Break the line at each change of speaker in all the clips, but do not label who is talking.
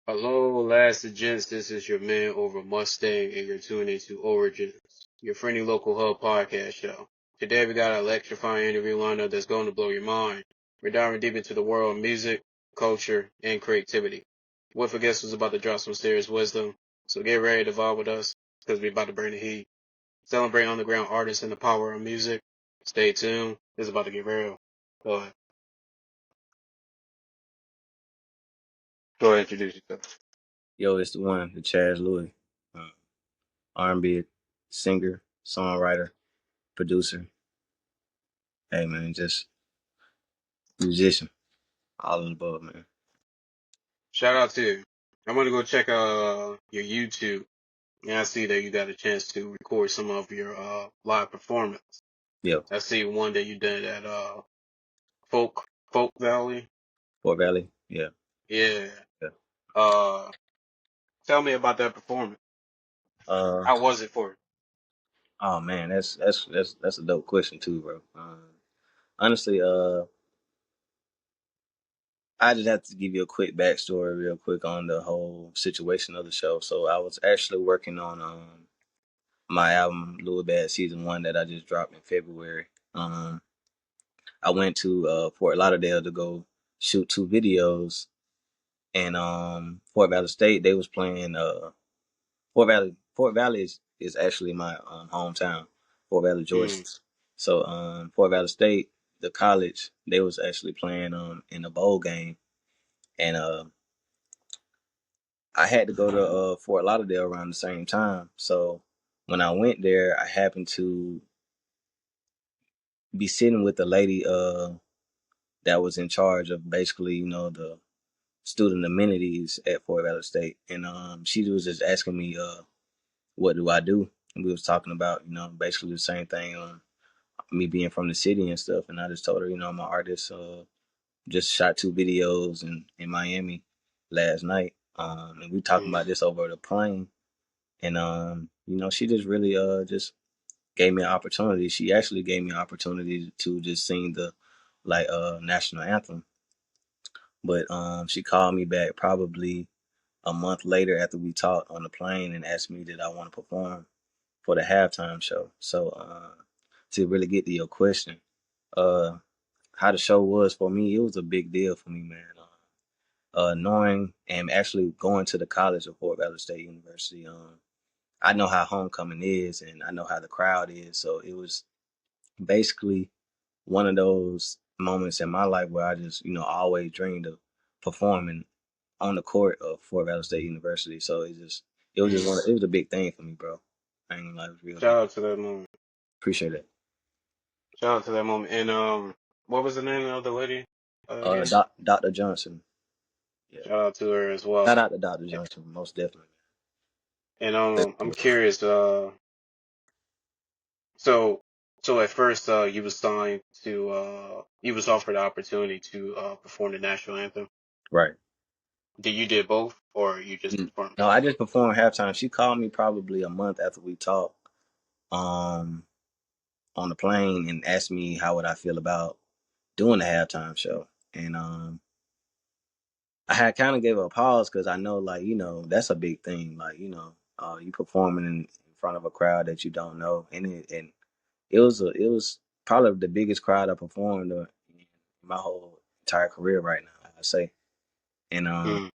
Hello, last gents. This is your man over Mustang, and you're tuning into Aura-Genz, your friendly local hub podcast show. Today we got an electrifying interview lineup that's going to blow your mind. We're diving deep into the world of music, culture, and creativity. With a guest who's about to drop some serious wisdom, so get ready to vibe with us, because we're about to bring the heat. Celebrate underground artists and the power of music. Stay tuned. It's about to get real. Go ahead. Go ahead, introduce yourself.
Yo, it's the one, the Dachazz Louy, R&B singer, songwriter, producer. Hey man, just musician, all of the above, man.
Shout out to you. I'm gonna go check your YouTube. Yeah, I see that you got a chance to record some of your live performance.
Yo,
I see one that you did at Folk Valley.
Fort Valley, yeah,
Yeah.
yeah.
Uh, Tell me about that performance.
Uh,
How was it for you?
oh man, that's a dope question too, bro. Honestly, I just have to give you a quick backstory, real quick, on the whole situation of the show. So I was actually working on my album Louy Bag Season 1 that I just dropped in February. I went to Fort Lauderdale to go shoot 2 videos, and Fort Valley State they was playing Fort Valley is actually my hometown, Fort Valley, Georgia.
Mm,
So Fort Valley State, the college, they was actually playing in a bowl game, and I had to go to Fort Lauderdale around the same time. So when I went there, I happened to be sitting with the lady that was in charge of basically, the student amenities at Fort Valley State, and she was just asking me, what do I do? And we was talking about, basically the same thing, me being from the city and stuff. And I just told her, I'm an artist. Just shot 2 videos in Miami last night, and we talking
mm,
about this over the plane. And she just really just gave me an opportunity. She actually gave me an opportunity to just sing the national anthem. But she called me back probably a month later after we talked on the plane and asked me did I want to perform for the halftime show. So to really get to your question, uh, how the show was for me, it was a big deal for me, man. Knowing and actually going to the college of Fort Valley State University, I know how homecoming is and I know how the crowd is. So it was basically one of those moments in my life where I just, always dreamed of performing on the court of Fort Valley State University. So it was just
mm.
it was a big thing for me, bro. I ain't gonna lie, it was real big.
Shout out to that moment.
Appreciate it.
Shout out to that moment. And what was the name of the lady again?
Dr. Johnson. Yeah.
Shout out to her as
Shout
well.
out to Dr. Johnson, most definitely.
And I'm curious. So, so at first, you was signed to, you was offered the opportunity to, perform the national anthem.
Right.
Did you did both, or you just performed
No, I
half?
just performed halftime. She called me probably a month after we talked um, on the plane and asked me how would I feel about doing the halftime show. And I had kind of gave her a pause because I know, like, that's a big thing. Like, you performing in front of a crowd that you don't know, and it was probably the biggest crowd I performed in my whole entire career right now, I say. And
Mm,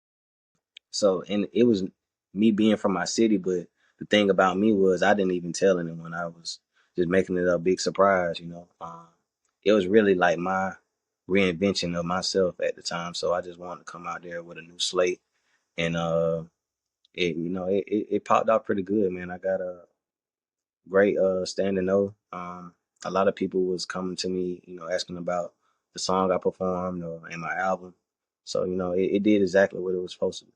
so, and it was me being from my city, but the thing about me was I didn't even tell anyone. I was just making it a big surprise. It was really like my reinvention of myself at the time. So I just wanted to come out there with a new slate, and it popped out pretty good, man. I got a great standing O. A lot of people was coming to me, asking about the song I performed and my album. So it did exactly what it was supposed to do.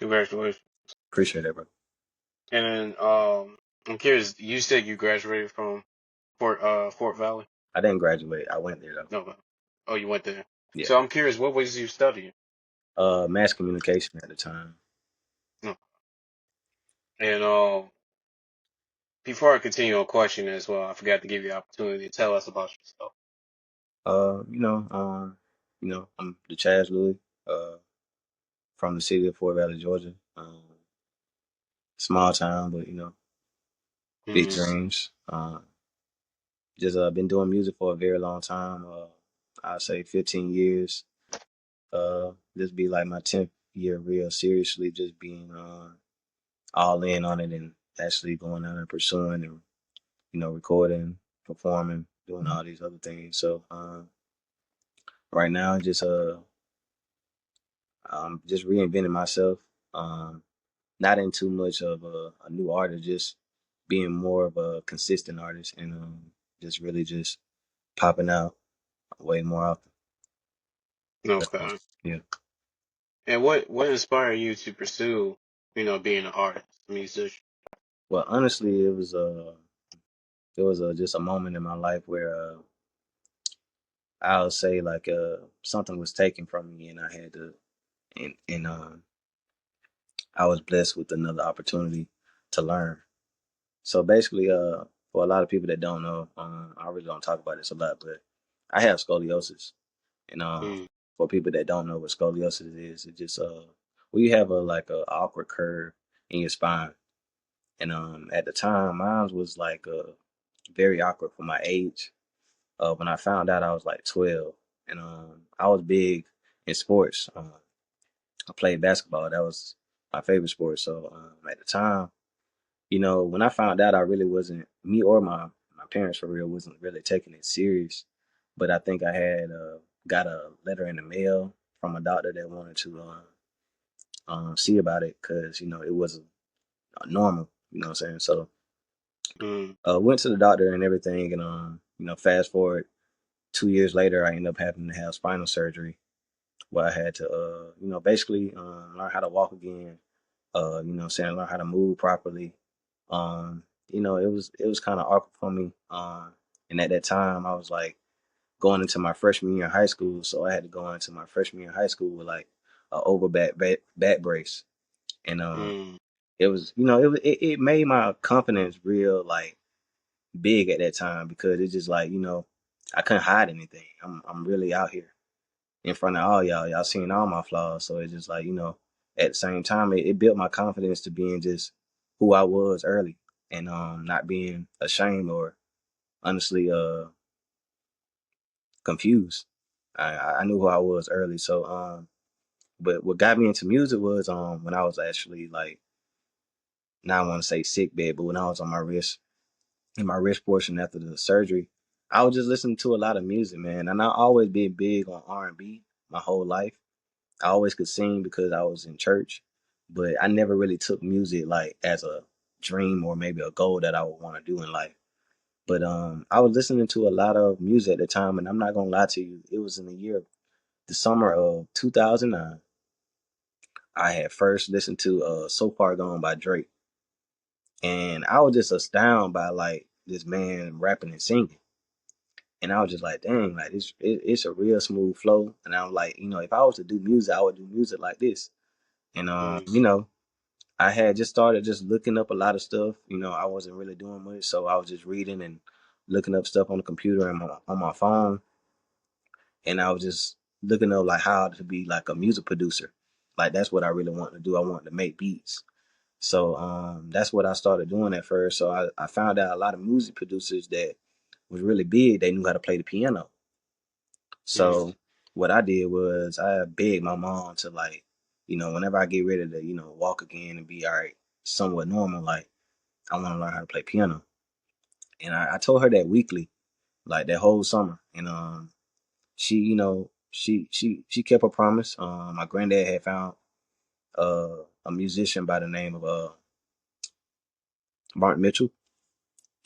Congratulations.
Appreciate that, bro.
And then, I'm curious. You said you graduated from Fort Valley?
I didn't graduate. I went there though.
No, but oh, you went there.
Yeah.
So I'm curious, what was you studying?
Mass communication at the time.
No. And before I continue on question as well, I forgot to give you the opportunity to tell us about yourself.
Uh, you know, um, I'm the Chaz Louy, uh, from the city of Fort Valley, Georgia. Small town, but big
Mm.
dreams. Just been doing music for a very long time. I'd say 15 years. This be like my 10th year real seriously, just being all in on it and actually going out and pursuing and recording, performing, doing all these other things. So right now, just reinventing myself. Not in too much of a new artist, just being more of a consistent artist and just really just popping out way more often.
Okay.
Yeah.
And what inspired you to pursue, being an artist, a musician?
Well, honestly, it was just a moment in my life where I'll say like something was taken from me and I had to and I was blessed with another opportunity to learn. So basically, for a lot of people that don't know, I really don't talk about this a lot, but I have scoliosis. And
Mm.
for people that don't know what scoliosis is, it just well, you have a awkward curve in your spine. And at the time, mine was like very awkward for my age. When I found out, I was like 12, and I was big in sports. I played basketball. That was my favorite sport. So at the time, when I found out, I really wasn't me or my parents for real wasn't really taking it serious. But I think I had got a letter in the mail from a doctor that wanted to see about it because it wasn't normal. You know what I'm saying? So
Mm.
went to the doctor and everything, and fast forward 2 years later, I ended up having to have spinal surgery where I had to basically learn how to walk again. Saying learn how to move properly. It was kind of awkward for me. And at that time, I was like going into my freshman year of high school, so I had to go into my freshman year of high school with like a over back brace, and
Mm.
it was it made my confidence real like big at that time because it's just like I couldn't hide anything. I'm really out here in front of all y'all. Y'all seen all my flaws, so it's just like at the same time, it built my confidence to being just who I was early and not being ashamed or honestly confused. I knew who I was early, so but what got me into music was when I was actually like, now I want to say sick bed, but when I was on my wrist in my wrist portion after the surgery, I was just listening to a lot of music, man, and I always been big on R&B my whole life. I always could sing because I was in church, but I never really took music like as a dream or maybe a goal that I would want to do in life. But I was listening to a lot of music at the time, and I'm not gonna lie to you, it was in the summer of 2009. I had first listened to "So Far Gone" by Drake, and I was just astounded by like this man rapping and singing. And I was just like, dang, like it's a real smooth flow. And I was like, if I was to do music, I would do music like this. And
Mm.
I had just started just looking up a lot of stuff. I wasn't really doing much, so I was just reading and looking up stuff on the computer and on my phone, and I was just looking up like how to be like a music producer. Like that's what I really wanted to do. I wanted to make beats. So that's what I started doing at first. So I found out a lot of music producers that was really big. They knew how to play the piano.
Mm.
So what I did was I begged my mom to like, whenever I get ready to, walk again and be all right, somewhat normal, like I want to learn how to play piano. And I told her that weekly, like that whole summer. And she, she kept her promise. My granddad had found a musician by the name of Mark Mitchell.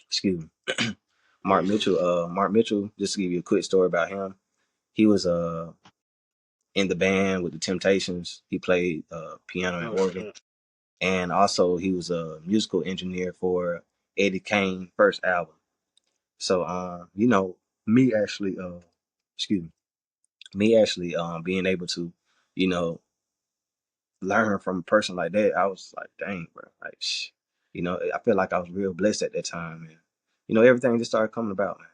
Excuse me.
Mm-hmm.
Mark Mitchell, just to give you a quick story about him. He was in the band with the Temptations. He played piano and
Oh
organ,
shit.
and also he was a musical engineer for Eddie Kane's first album. So, me actually, excuse me actually, being able to, you know, learn from a person like that, I was like, dang, bro, like, I feel like I was real blessed at that time, and everything just started coming about, man.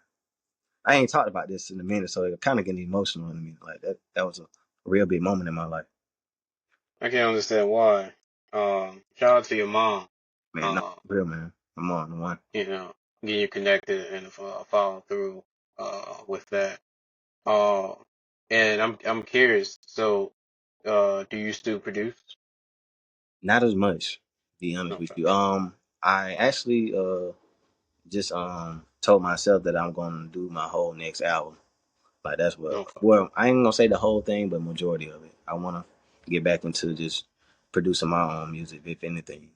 I ain't talked about this in a minute, so it kind of getting emotional in a minute. Like that was a real big moment in my life.
I can't understand why. Shout out to your mom.
Man, no,
Um,
real man. I'm on the one.
you know, getting you connected and follow through with that. Uh, and I'm curious. So, do you still produce?
Not as much, to be honest with
Okay.
you. I actually just told myself that I'm gonna do my whole next album. Like that's what.
Okay.
Well, I ain't gonna say the whole thing, but majority of it. I wanna get back into just producing my own music, if anything.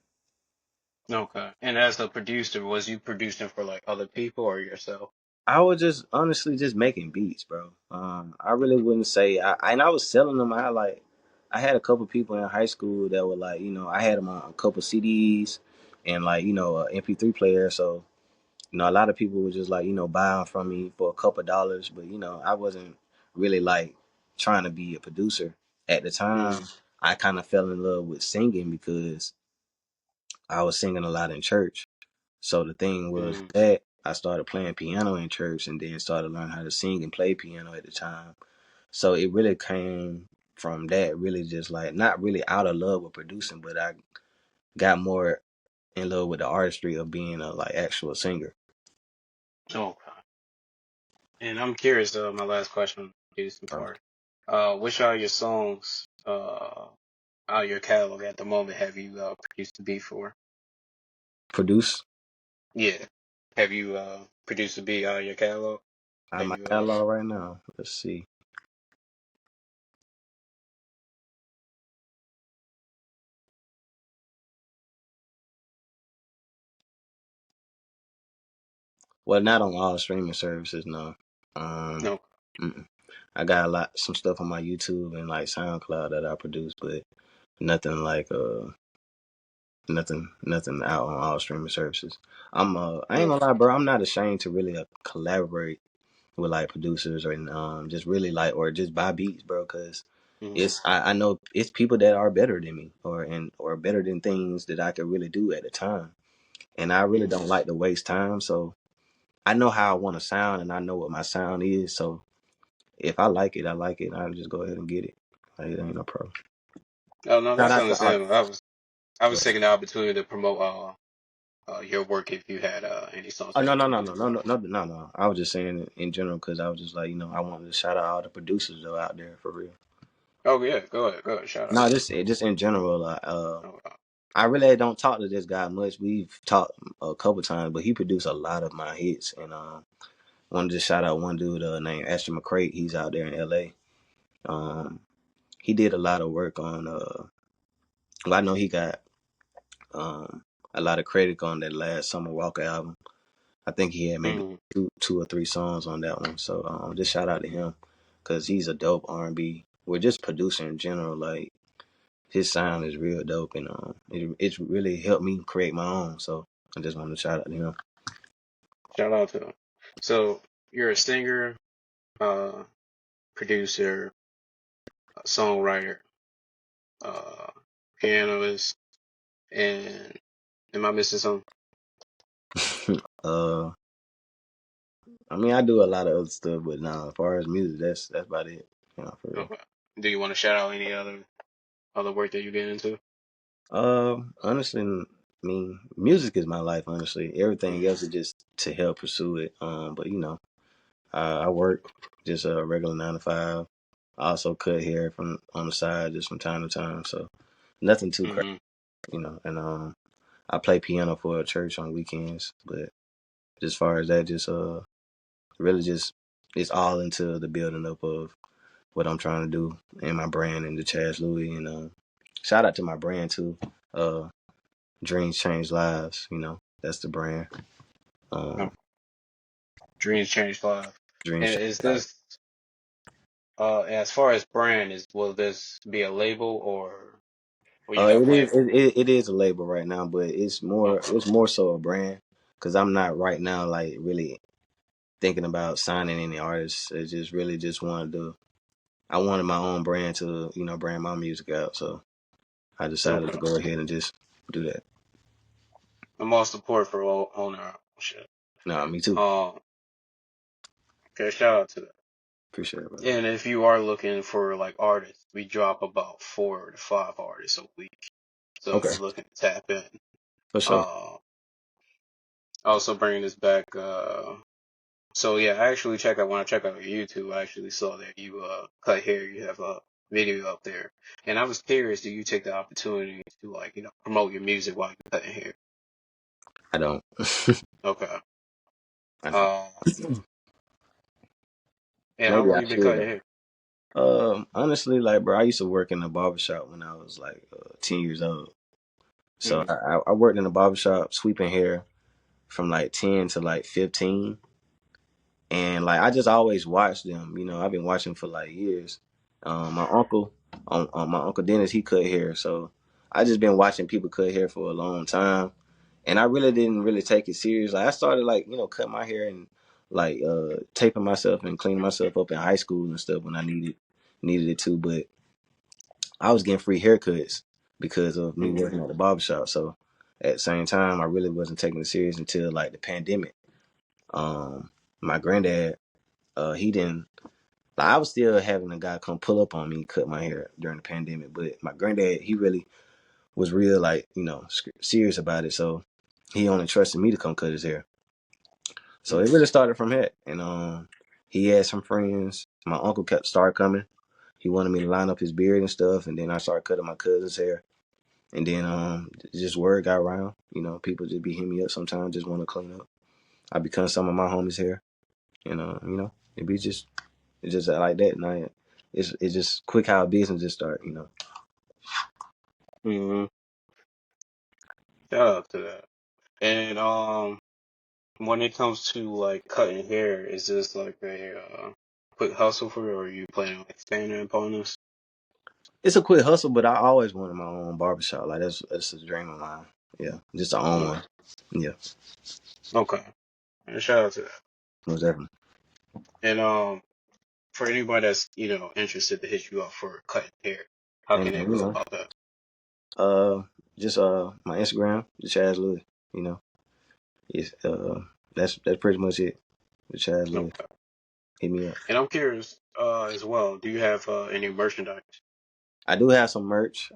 Okay. And as a producer, was you producing for like other people or yourself?
I was just honestly just making beats, bro. I really wouldn't say. And I was selling them. I had a couple people in high school that were like, I had them on a couple CDs and like, a MP3 player. So, a lot of people were just like, buying from me for a couple dollars. But I wasn't really like trying to be a producer at the time.
Mm,
I kind of fell in love with singing because I was singing a lot in church. So the thing was
mm,
that I started playing piano in church and then started learning how to sing and play piano at the time. So it really came from that, really just like not really out of love with producing, but I got more in love with the artistry of being a like actual singer.
okay. And I'm curious, my last question, producing
Uh,
part. Which are your songs, out of your catalog at the moment have you, produced a beat for?
Produce
Yeah. Have you, produced a beat out of your catalog? Have
my
you,
catalog right now. Let's see. Well, not on all streaming services, no. Um,
no.
mm-mm. I got some stuff on my YouTube and like SoundCloud that I produce, but nothing like nothing out on all streaming services. I ain't
No.
gonna lie, bro. I'm not ashamed to really collaborate with like producers or just really like or just buy beats, bro. Cause
Mm,
I know it's people that are better than me or better than things that I could really do at the time, and I really
mm.
don't like to waste time. So I know how I want to sound, and I know what my sound is. So if I like it, I like it. I'll just go ahead and get it. Like, it ain't no problem.
Oh no,
Shout
that's
out to art.
understandable. I was taking the opportunity to promote your work if you had any songs
Oh
that
no
you
no no no
produced.
no no no no no! I was just saying it in general because I was just like I wanted to shout out all the producers though out there for real.
Oh yeah, go ahead, shout out.
No, just in general.
Oh,
I really don't talk to this guy much. We've talked a couple times, but he produced a lot of my hits. And wanted to shout out one dude named Asher McCray. He's out there in L.A. Um, he did a lot of work on. Well, I know he got a lot of credit on that last Summer Walker album. I think he had maybe
mm,
two or three songs on that one. So just shout out to him because he's a dope R&B. We're just producer in general. Like his sound is real dope, and it's really helped me create my own. So I just want to shout out to him.
shout out to them. So you're a singer, uh, producer, songwriter, uh, pianist, and am I missing something?
uh, I mean, I do a lot of other stuff, but nah, as far as music, that's about it. For real.
Okay. Do you want to shout out any other work that you get into?
Honestly, I mean, music is my life. Honestly, everything
Mm,
else is just to help pursue it. But I work just a regular 9 to 5. I also cut hair from on the side just from time to time. So nothing too crazy,
mm-hmm.
And I play piano for a church on weekends. But as far as that, just really just it's all into the building up of what I'm trying to do and my brand and Dachazz Louy. And shout out to my brand too. Uh, Dreams change lives. That's the brand.
No.
Um,
Dreams change lives.
Dreams
And
change
is
lives.
this as far as brand is, will this be a label or you got
It is
plans?
it is a label right now, but
Okay.
it's more so a brand because I'm not right now like really thinking about signing any artists. It's just really just I wanted my own brand to brand my music out, so I decided to
Okay.
go ahead and just do that.
I'm all support for owner shit.
No, me too.
Um, okay, shout out to that.
Appreciate it, brother.
And if you are looking for like artists, we drop about 4 to 5 artists a week. So if
Okay,
you're looking to tap in,
for sure.
uh, also bringing this back, so yeah, I actually when I check out your YouTube, I actually saw that you cut hair. You have a video up there, and I was curious, do you take the opportunity to like promote your music while you're cutting hair?
I don't.
Okay.
I don't.
Uh, and how
Maybe
long
I
you been
should
cutting
though.
hair?
Honestly, like, bro, I used to work in a barbershop when I was like 10 years old. So
Mm,
I worked in a barbershop sweeping hair from like 10 to like 15. And like I just always watched them. You know, I've been watching for like years. My uncle, my uncle Dennis, he cut hair, so I just been watching people cut hair for a long time, and I really didn't really take it serious. Like I started like cutting my hair and like taping myself and cleaning myself up in high school and stuff when I needed it to, but I was getting free haircuts because of me
mm,
working at the barbershop. So at the same time, I really wasn't taking it serious until like the pandemic. My granddad, he didn't. Like, I was still having a guy come pull up on me, cut my hair during the pandemic. But my granddad, he really was real, like, serious about it. So he only trusted me to come cut his hair. So it
mm.
really started from that. And he had some friends. My uncle kept started coming. He wanted me to line up his beard and stuff. And then I started cutting my cousin's hair. And then just word got around. People just be hitting me up sometimes, just want to clean up. I become some of my homies' hair. And it be just it's just like that. And it's just quick how business just start.
Mm-hmm. Shout out to that. And when it comes to like cutting hair, is this like a quick hustle for you, or are you planning on expanding upon this?
It's a quick hustle, but I always wanted my own barbershop. Like that's a dream of mine. Yeah, just to own
Mm,
one. Yeah,
okay. And shout out to that.
most definitely.
And for anybody that's interested to hit you up for cutting hair, how
And
can they
you
go
know,
about that?
uh, just my Instagram, Dachazz Louy. You know, it's that's pretty much it. Dachazz Louy.
Okay.
Hit me up.
And I'm curious as well. Do you have any merchandise?
I do have some merch.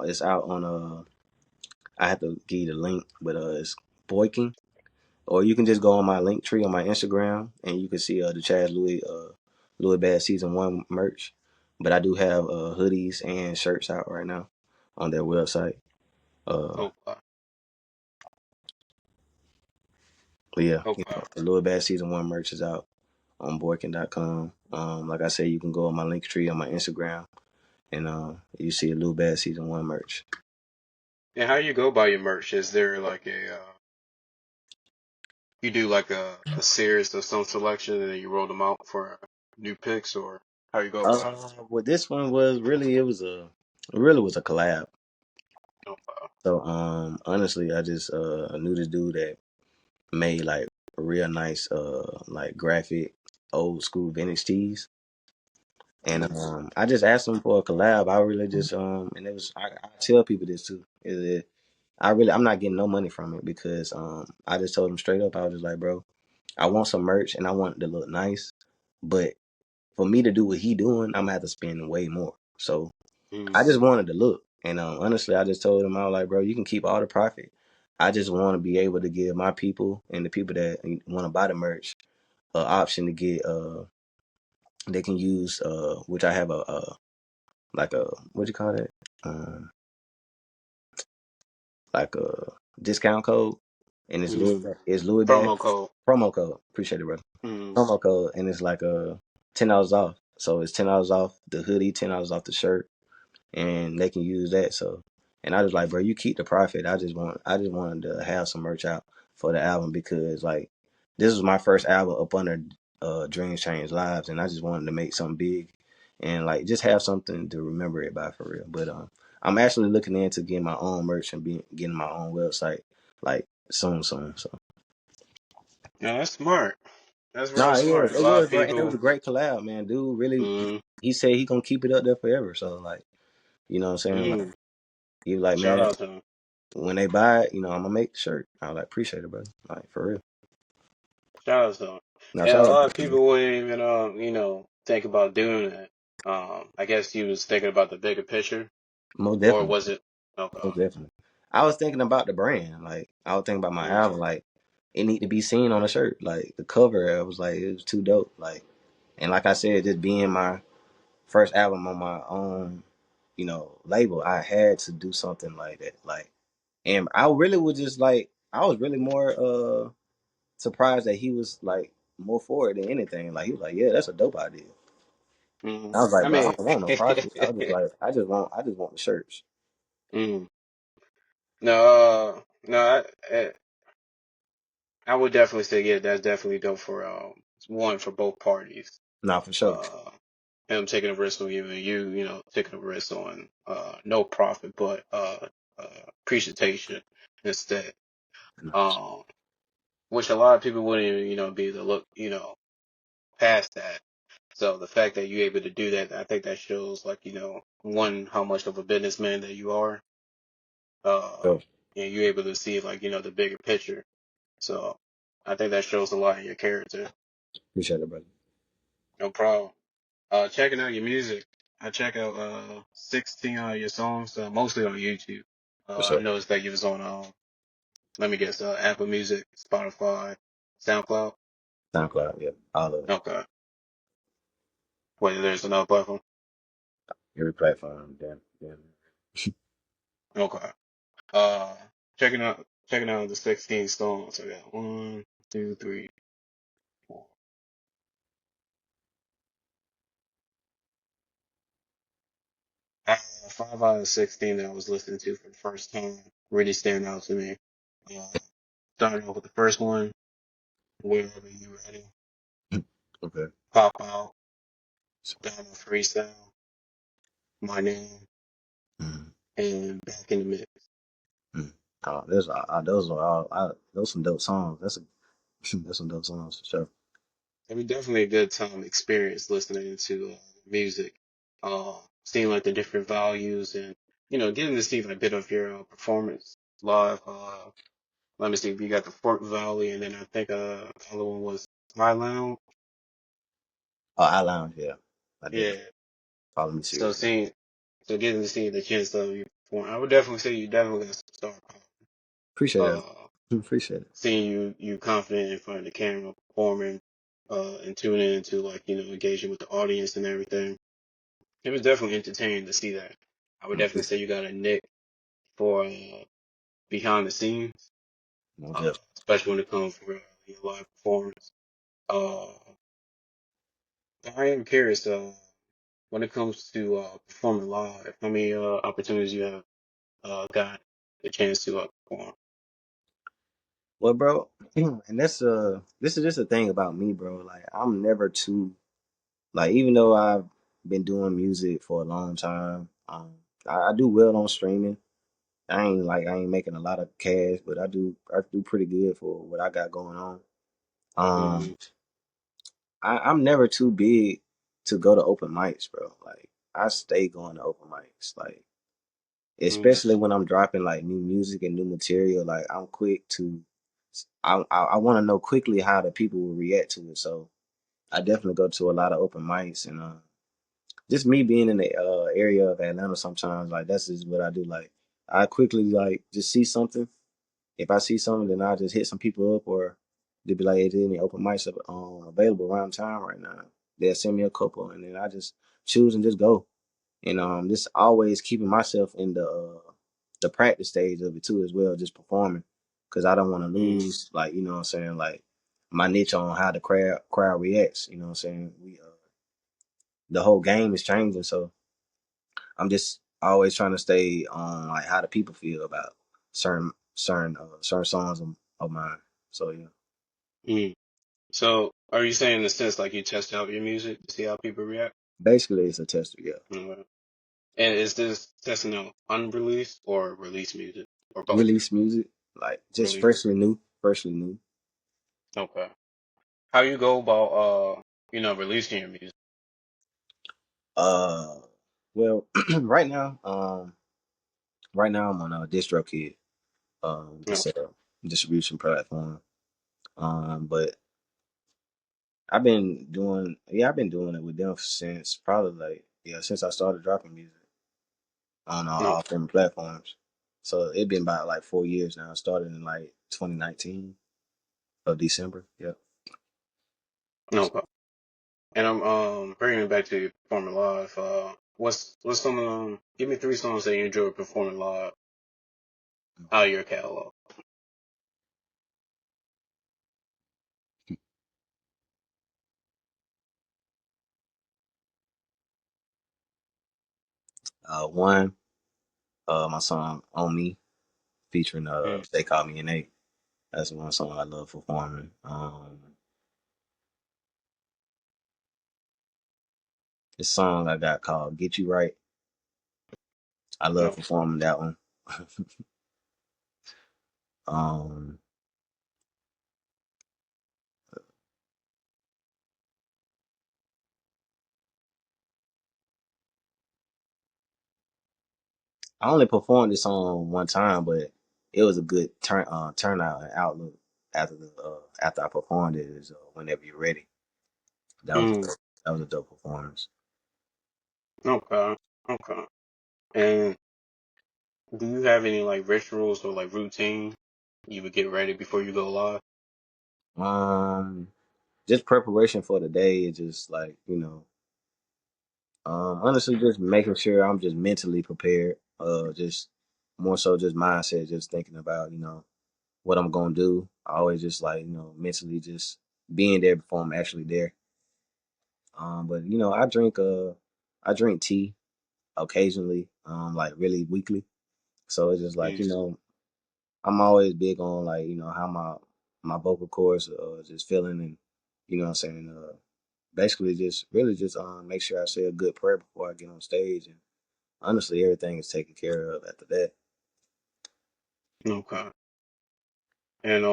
It's out on I have to give you the link, but it's Boyking. Or you can just go on my link tree on my Instagram and you can see the Chaz Louy Bag Season 1 merch. But I do have hoodies and shirts out right now on their website. Uh,
Okay.
but yeah,
Okay.
the Louy Bag Season 1 merch is out on Boykin.com. Like I said, you can go on my link tree on my Instagram and you see a Louy Bag Season 1 merch.
And how you go by your merch? Is there like a you do like a series of some selection and then you roll them out for new picks, or how you go about it?
Well, this one was really it really was a collab.
Okay.
So honestly, I just knew this dude that made like real nice like graphic old school vintage tees. And
Mm,
I just asked him for a collab. I really just and it was I tell people this too. Is that I'm not getting no money from it because I just told him straight up, I was just like, bro, I want some merch and I want it to look nice. But for me to do what he doing, I'm gonna have to spend way more. So I
mm,
just wanted to look. And honestly, I just told him, I was like, bro, you can keep all the profit. I just want to be able to give my people and the people that want to buy the merch an option to get they can use which I have a like a what do you call that um like a discount code and
mm.
It's Louis Bag
Promo code.
promo code. Appreciate it, brother.
Mm.
Promo code and it's like $10 off. So it's $10 off the hoodie, $10 off the shirt, and they can use that. So, and I was like, bro, you keep the profit. I just wanted to have some merch out for the album because like this was my first album up under Dreams Change Lives, and I just wanted to make something big and like just have something to remember it by for real. But I'm actually looking into getting my own merch and getting my own website like soon. So
Yeah, that's smart. That's real
nah,
smart. A
it
lot of
was great, and it was
people.
a great collab, man. Dude, really,
Mm,
he said he gonna keep it up there forever. So like, you know what I'm saying? Like,
mm.
he was like,
Shout
man,
out to him.
when they buy it, I'm gonna make the shirt. I was like, appreciate it, brother. Like for real.
Shout out to him.
Now
And a
shout out
lot of
to you.
people wouldn't even, think about doing that. I guess you was thinking about the bigger picture,
Most
or
definitely.
was it? Okay.
Most definitely. I was thinking about the brand. Like I was thinking about my
Mm,
album. Like it need to be seen on a shirt. Like the cover, I was like, it was too dope. Like and like I said, just being my first album on my own, label, I had to do something like that. Like, and I really was just like, I was really more surprised that he was like more for it than anything. Like he was like, yeah, that's a dope idea.
mm.
I was like,
I
bro, I
mean,
don't want no profit. I was just like, I just want the shirts.
mm. No, no, I would definitely say, yeah, that's definitely dope for, one, for both parties.
Nah, for sure.
Uh, him taking a risk on you, and you taking a risk on, no profit, but, appreciation instead.
Nah,
Um, which a lot of people wouldn't even, be able to look, past that. So the fact that you're able to do that, I think that shows, like, one, how much of a businessman that you are, uh,
so
and you're able to see, like, the bigger picture. So I think that shows a lot in your character.
appreciate it, brother.
No problem. Checking out your music. I check out 16 of your songs, mostly on YouTube.
For
I
sure.
noticed that you was on let me guess, Apple Music, Spotify, SoundCloud.
SoundCloud, yeah, all of it,
Okay. Wait, there's another platform.
every platform. Damn, damn.
Okay. Uh, checking out the 16 songs. I got one, two, three, four. 5 out of 16 that I was listening to for the first time really stand out to me. Uh, Starting off with the first one, Wherever You Ready,
Okay.
Pop Out, Diamond Freestyle, My Name,
Mm,
and Back in the Mix.
mm. Those are all those some dope songs. That's some dope songs for sure.
I mean, definitely a good time experience listening to music, seeing like the different values and, getting to see like a bit of your performance live. Let me see, we got the Fork Valley, and then I think the other one was My Lounge.
Oh, I Lounge, yeah, I did.
Yeah.
Follow me
So
seriously.
seeing, so getting to see the chance of you perform, I would definitely say you definitely got some star
Appreciate
power.
that. Appreciate it.
Seeing you confident in front of the camera performing, and tuning into like, engaging with the audience and everything. It was definitely entertaining to see that. I would definitely say you got a nick for, behind the scenes,
No different.
especially when it comes to your live performance. Uh, I am curious, when it comes to performing live, how many opportunities you have got the chance to perform?
Well, bro, and this is just a thing about me, bro. Like I'm never too like even though I've been doing music for a long time, I do well on streaming. I ain't making a lot of cash, but I do pretty good for what I got going on.
Mm-hmm.
Um, I'm never too big to go to open mics, bro. Like I stay going to open mics, like
Mm-hmm.
especially when I'm dropping like new music and new material. Like I'm quick to, I want to know quickly how the people will react to it. So I definitely go to a lot of open mics and just me being in the area of Atlanta sometimes like that's just what I do. Like I quickly like just see something. If I see something, then I just hit some people up or they'll be like, "Is there any open mics available around town right now?" They'll send me a couple, and then I just choose and just go. And just always keeping myself in the practice stage of it too as well, just performing, because I don't want to
Mm-hmm.
lose like you know what I'm saying like my niche on how the crowd reacts. You know what I'm saying we the whole game is changing, so I'm just always trying to stay on like how the people feel about certain songs of mine. So yeah,
Mm. So, are you saying in a sense like you test out your music to see how people react?
basically it's a tester. Yeah,
Mm. And is this testing out unreleased or released music or both?
release music like just
Release.
freshly new.
Okay. How you go about releasing your music?
Uh, well, right now, I'm on a DistroKid,
No.
it's a distribution platform. But I've been doing it with them since probably like, yeah, since I started dropping music on
No,
all different platforms. So it been about like 4 years now. I started in like 2019 of December. Yep.
no. And I'm bringing it back to you performing live. What's some give me three songs that you enjoy performing live out of your catalog.
One, my song "On Me" featuring
Mm,
They Call Me an Eight. That's one song I love performing. This song I got called "Get You Right." I love
no,
performing that one. um, I only performed this song one time, but it was a good turnout and outlook after I performed it. Is Whenever You're Ready. That was
mm,
that was a dope performance.
okay, okay. And do you have any like rituals or like routine you would get ready before you go live?
Um, just preparation for the day is just like honestly, just making sure I'm just mentally prepared. Just more so, just mindset, just thinking about what I'm gonna do. I always just like mentally just being there before I'm actually there. But I drink tea occasionally, like really weekly. So it's just like
Mm,
I'm always big on like how my vocal cords just feeling, and what I'm saying, basically just really just make sure I say a good prayer before I get on stage, and honestly everything is taken care of after that.
okay. And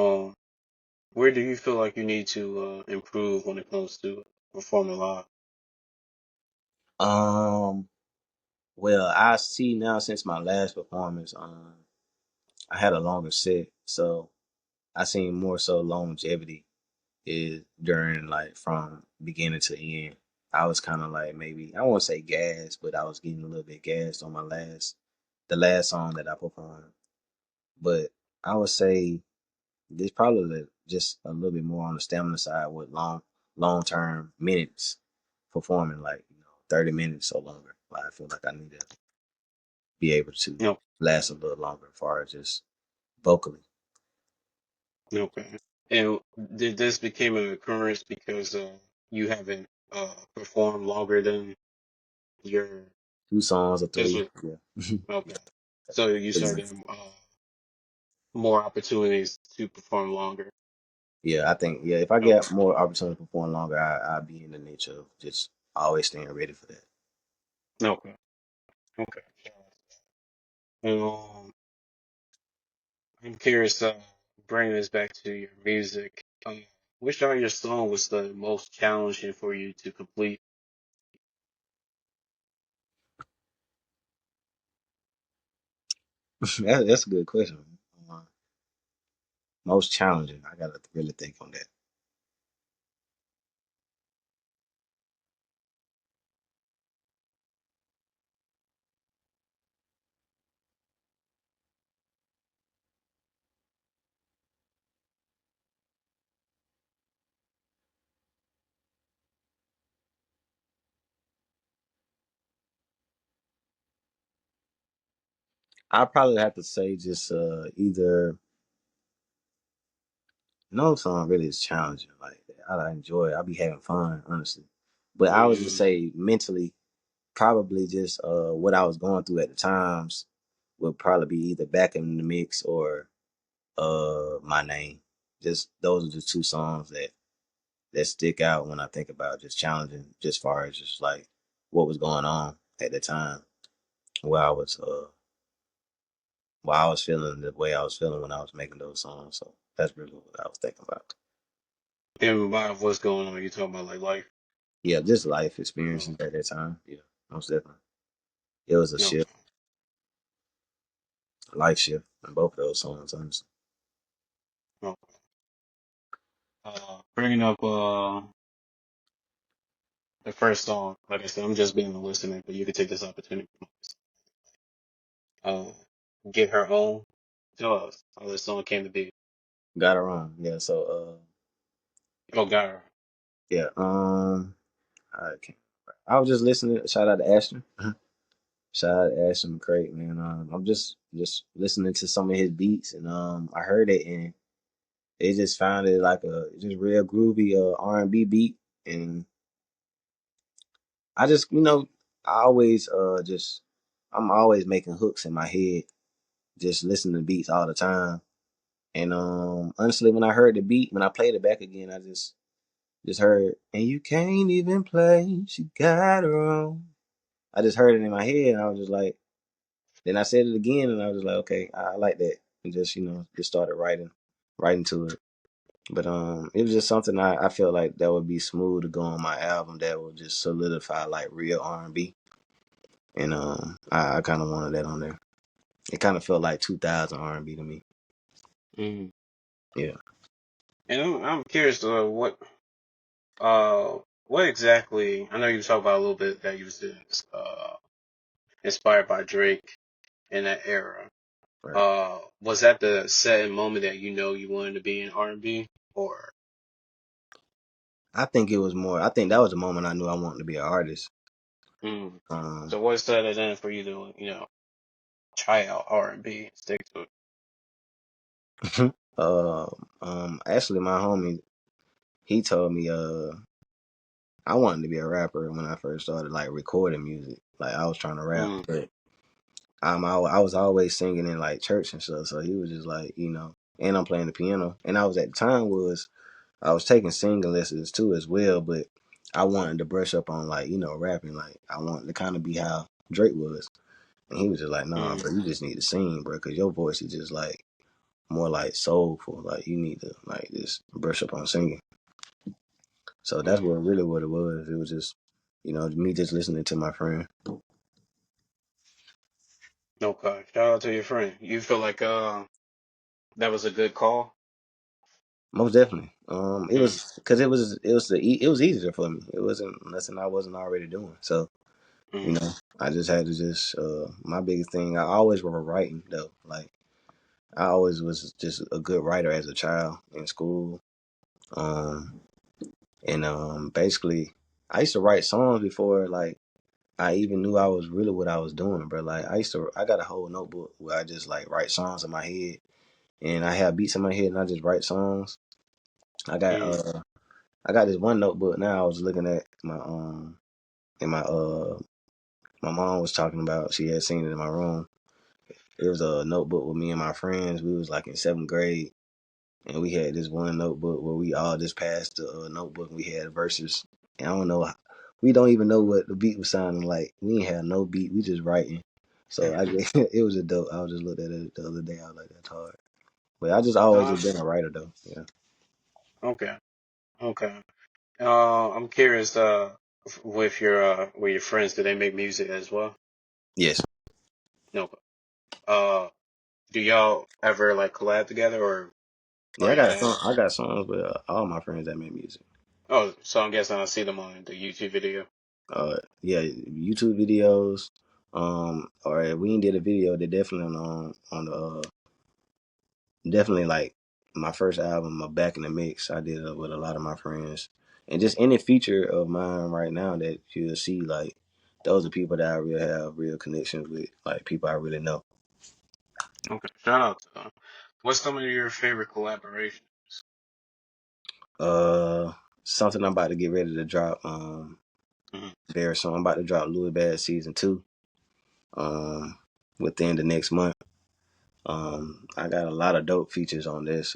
where do you feel like you need to improve when it comes to performing live?
Um, well, I see now since my last performance, I had a longer set, so I seen more so longevity is during like from beginning to end. I was kind of like maybe I won't say gas, but I was getting a little bit gassed on the last song that I performed. But I would say there's probably just a little bit more on the stamina side with long term minutes performing, like 30 minutes or longer. Like I feel like I need to be able to
No,
last a little longer as far as just vocally.
okay. And did this became an occurrence because you haven't performed longer than your
2 songs or
this
3,
was
yeah.
okay. So you
Pretty
started
much.
getting more opportunities to perform longer.
Yeah, I think if I
Okay,
get more opportunity to perform longer, I'll be in the niche of just always staying ready for that.
okay, okay. And I'm curious. Bringing this back to your music. Which of your song was the most challenging for you to complete?
That's a good question. Uh, Most challenging. I gotta really think on that. I probably have to say just either no song really is challenging. Like I enjoy it. I be having fun, honestly. But I was just
Mm,
say mentally, probably just what I was going through at the times would probably be either Back in the Mix or My Name. Just those are the 2 songs that stick out when I think about just challenging, just far as just like what was going on at the time, where I was why I was feeling the way I was feeling when I was making those songs. So that's really what I was thinking about.
and by what's going on, you talking about like life?
Yeah, just life
No,
experiences at that time. Yeah, most definitely. It was a
no.
shift, a life shift in both of those songs, honestly.
No. Bringing up the first song, like I said, I'm just being a listener, but you could take this opportunity to get her own. Tell us how this song came to be.
Got her on. Yeah. So
Oh, got her.
yeah. I can't. I was just listening. Shout out to Ashton. Shout out to Ashton McCray, man. I'm just listening to some of his beats, and I heard it, and it just founded like a just real groovy R&B beat, and I just I always just I'm always making hooks in my head, just listening to beats all the time. And honestly, when I heard the beat, when I played it back again, I just heard, and you can't even play, she got her own. I just heard it in my head, and I was just like, then I said it again, and I was just like, okay, I like that, and just just started writing to it. But it was just something I felt like that would be smooth to go on my album that would just solidify like real R&B, and I kind of wanted that on there. It kind of felt like 2000 R&B to me.
Mm.
Yeah.
And I'm curious, uh, what exactly? I know you talked about a little bit that you was inspired by Drake in that era.
Right.
Was that the set moment that you know you wanted to be in R&B, or?
I think it was more. I think that was the moment I knew I wanted to be an artist.
Mm.
Um,
So what set it in for you to, try out R&B, stick to it?
actually, my homie, he told me, I wanted to be a rapper when I first started like recording music. Like I was trying to rap,
Mm.
but I was always singing in like church and stuff. So he was just like, and I'm playing the piano. And I was at the time I was taking singing lessons too as well, but I wanted to brush up on like rapping. Like I wanted to kind of be how Drake was. And he was just like, nah,
Mm.
bro, you just need to sing, bro, because your voice is just like more like soulful. Like you need to like just brush up on singing. So that's
Mm.
what it was. It was just, me just listening to my friend.
Okay. Shout out to your friend. You feel like that was a good call?
Most definitely. It
Mm.
was because it was easier for me. It wasn't nothing I wasn't already doing. So you
Mm.
know, I just had to my biggest thing. I always were writing though. Like I always was just a good writer as a child in school. Um, and basically, I used to write songs before like I even knew I was really what I was doing, bro. Like I got a whole notebook where I just like write songs in my head, and I have beats in my head, and I just write songs. I got
Mm.
uh, I got this one notebook now. I was looking at in my mom was talking about. She had seen it in my room. It was a notebook with me and my friends. We was like in 7th grade, and we had this one notebook where we all just passed the notebook. And we had verses, and I don't know. We don't even know what the beat was sounding like. We ain't had no beat. We just writing. So it was a dope. I was just looked at it the other day. I was like, that's hard. But I just always
Uh,
just been a writer though. Yeah.
okay. Okay. I'm curious. With your friends, do they make music as well?
Yes.
No. Uh, do y'all ever like collab together, or
Yeah.
are y'all?
I got songs with all my friends that make music.
Oh, so I'm guessing I see them on the YouTube video.
Yeah, YouTube videos. Or if we ain't did a video, they're definitely on the definitely like my first album, Back in the Mix. I did it with a lot of my friends, and just any feature of mine right now that you'll see, like those are people that I really have real connections with, like people I really know.
Okay. Shout out to them. What's some of your favorite collaborations?
Uh, Something I'm about to get ready to drop.
Mm-hmm.
Very soon. I'm about to drop Louy Bag season 2. Um, within the next month. I got a lot of dope features on this.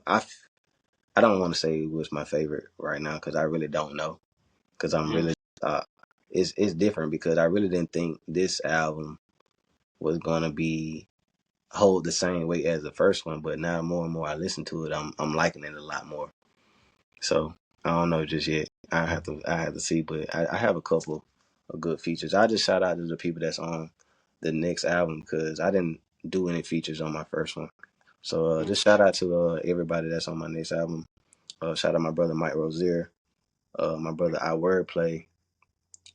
I don't want to say what's my favorite right now because I really don't know. Because I'm
Mm.
really it's different because I really didn't think this album was gonna be hold the same weight as the first one. But now more and more I listen to it, I'm liking it a lot more. So I don't know just yet. I have to see, but I have a couple of good features. I just shout out to the people that's on the next album because I didn't do any features on my first one. So
Mm.
just shout out to everybody that's on my next album. Shout out my brother Mike Rozier, my brother I Wordplay.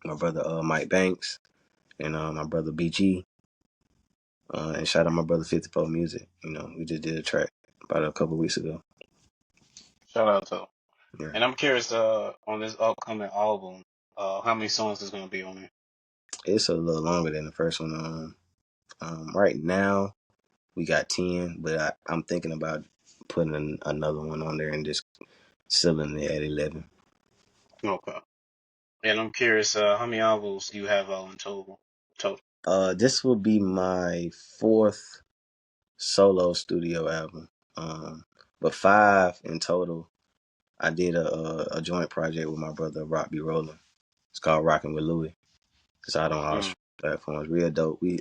my brother Mike Banks, and my brother BG, and shout out my brother 54 Music. You know, we just did a track about a couple weeks ago.
Shout out to him.
Yeah,
And I'm curious, on this upcoming album, how many songs is gonna be on it?
it's a little longer than the first one. Right now we got 10, but I'm thinking about putting another one on there and just sealing it at 11.
Okay. And I'm curious, how many albums do you have out in total? Total.
This will be my fourth solo studio album. But 5 in total. I did a joint project with my brother Rock B. Rollin'. It's called Rockin' with Louy. It's out on all
Mm.
platforms. Real dope. We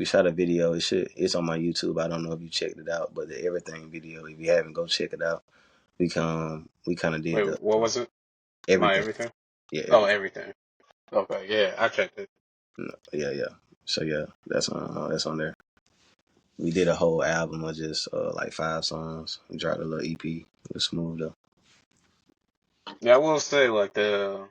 shot a video. It's on my YouTube. I don't know if you checked it out, but the everything video. If you haven't, go check it out. We kind of did
Wait,
the
what was it? My
everything.
everything?
Yeah,
Oh,
everything.
everything. Okay, yeah, I checked it.
Yeah. So yeah, that's on there. We did a whole album of just like 5 songs. We dropped a little EP. It was smooth though.
Yeah, I will say like the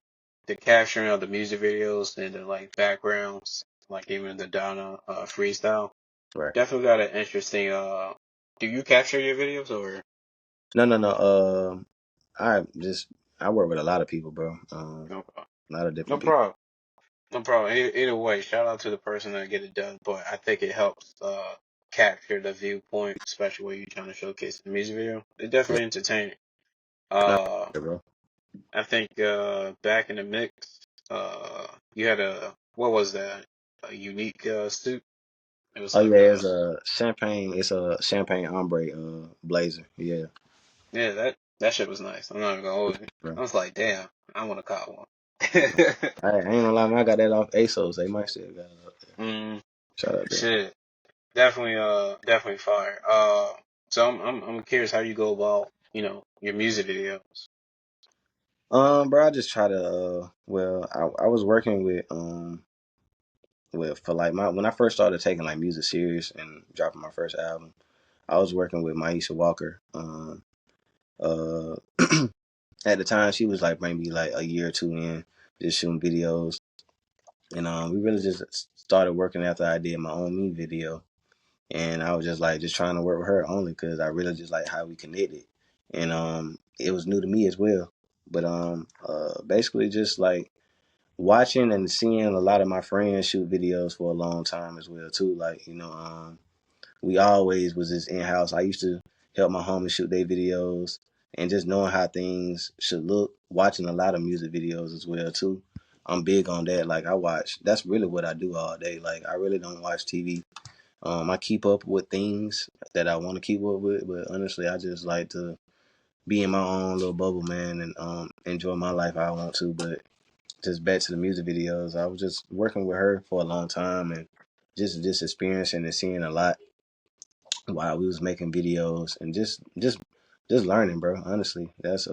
capturing of the music videos and the like backgrounds, like even the Donna freestyle,
Right.
definitely got an interesting. Do you capture your videos or?
No. I just I work with a lot of people, bro.
No,
A lot of
no
different people.
problem. No problem. Either way, shout out to the person that get it done. But I think it helps capture the viewpoint, especially when you're trying to showcase the music video. It's
Yeah,
definitely entertaining.
no,
Uh,
yeah, bro.
I think back in the mix, you had what was that? A unique suit. It was
Oh
like
yeah, it's a champagne. It's a champagne ombre blazer. Yeah,
yeah, that shit was nice. I'm not even gonna hold you.
bro.
I was like, damn, I want to cop one.
I ain't gonna lie, man. I got that off ASOS. They might still got it up there.
mm,
Shout out there.
shit, definitely fire. So I'm curious how you go about, your music videos.
Bro, I just try to. Well, I was working with for like my when I first started taking like music serious and dropping my first album. I was working with Maisha Walker. Uh, at the time she was like maybe like a year or two in, just shooting videos, and we really just started working after I did my own me video, and I was just like just trying to work with her only because I really just like how we connected, and it was new to me as well, but basically just like watching and seeing a lot of my friends shoot videos for a long time as well too, like we always was just in house. I used to help my homies shoot their videos and just knowing how things should look, watching a lot of music videos as well too. I'm big on that. Like I watch that's really what I do all day. Like I really don't watch TV. I keep up with things that I want to keep up with, but honestly I just like to be in my own little bubble, man, and enjoy my life how I want to. But just back to the music videos, I was just working with her for a long time and just experiencing and seeing a lot while we was making videos and just learning, bro. Honestly, that's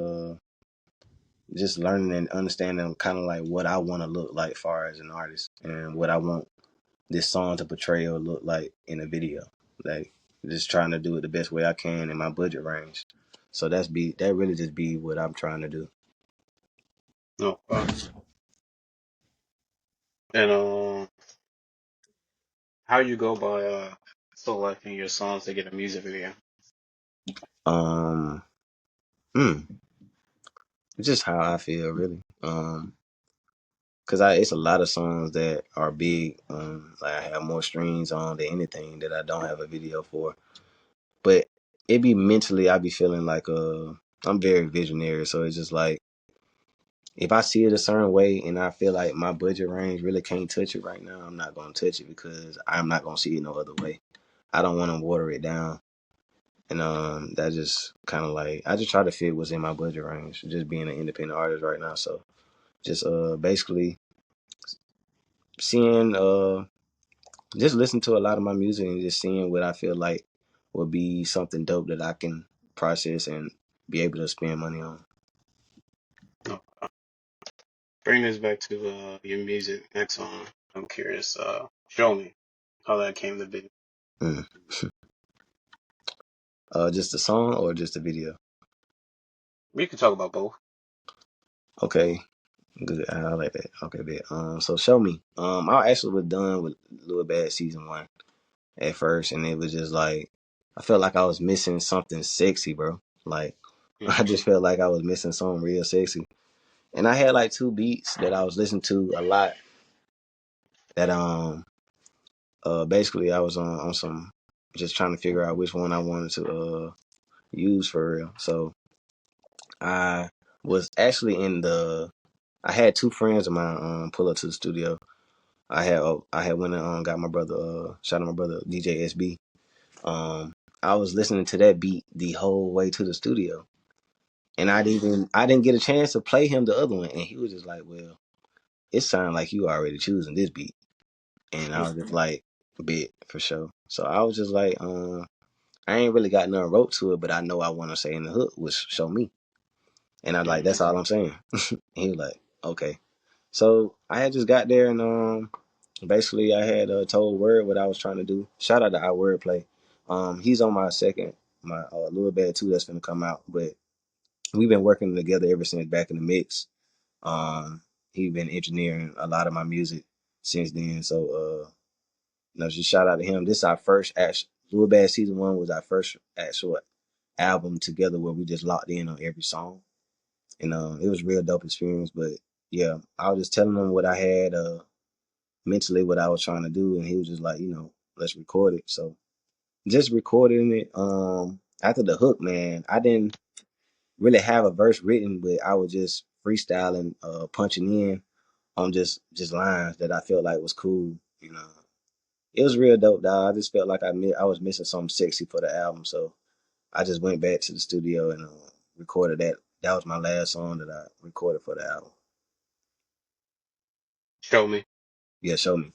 just learning and understanding kind of like what I want to look like far as an artist and what I want this song to portray or look like in a video. Like just trying to do it the best way I can in my budget range. So that really just be what I'm trying to do.
No, and how you go by selecting your songs to get a music video?
Um, hmm, just how I feel really. Cause it's a lot of songs that are big. Like I have more streams on than anything that I don't have a video for. But it be mentally, I be feeling like I'm very visionary. So it's just like if I see it a certain way and I feel like my budget range really can't touch it right now, I'm not gonna touch it because I'm not gonna see it no other way. I don't want to water it down. And that just kind of like I just try to fit what's in my budget range. Just being an independent artist right now, so just basically seeing just listen to a lot of my music and just seeing what I feel like would be something dope that I can process and be able to spend money on.
No. Bring this back to your music next song. I'm curious. Show me how that came to be.
Mm. Just the song or just the video?
We could talk about both.
Okay. Good. I like that. Okay, bet. So show me. I actually was done with Louy Bag season 1 at first, and it was just like I felt like I was missing something sexy, bro. Like I
Mm-hmm.
just felt like I was missing something real sexy. And I had like 2 beats that I was listening to a lot. That basically I was on some just trying to figure out which one I wanted to use for real. So I was actually in the. I had 2 friends of mine pull up to the studio. I had went and got my brother shout out my brother DJ SB. Um, I was listening to that beat the whole way to the studio, and
Mm-hmm.
I didn't get a chance to play him the other one, and he was just like, "Well, it sounded like you already choosing this beat," and I was just like, "Bet for sure." So I was just like, I ain't really got nothing wrote to it, but I know I want to say in the hook was "Show me," and I was like,
Mm-hmm.
"That's all I'm saying." And he was like, "Okay." So I had just got there and basically I had told Word what I was trying to do. Shout out to our Wordplay. He's on my second, my Louy Bag 2 that's gonna come out, but we've been working together ever since back in the mix. He been engineering a lot of my music since then. So just shout out to him. This is our first actual Louy Bag season 1 was our first actual album together where we just locked in on every song. And it was a real dope experience. But yeah, I was just telling him what I had mentally what I was trying to do, and he was just like, let's record it. So just recording it. After the hook, man, I didn't really have a verse written, but I was just freestyling, punching in on just lines that I felt like was cool. It was real dope, dog. I just felt like I was missing something sexy for the album, so I just went back to the studio and recorded that. That was my last song that I recorded for the album.
Show me.
Yeah, show me.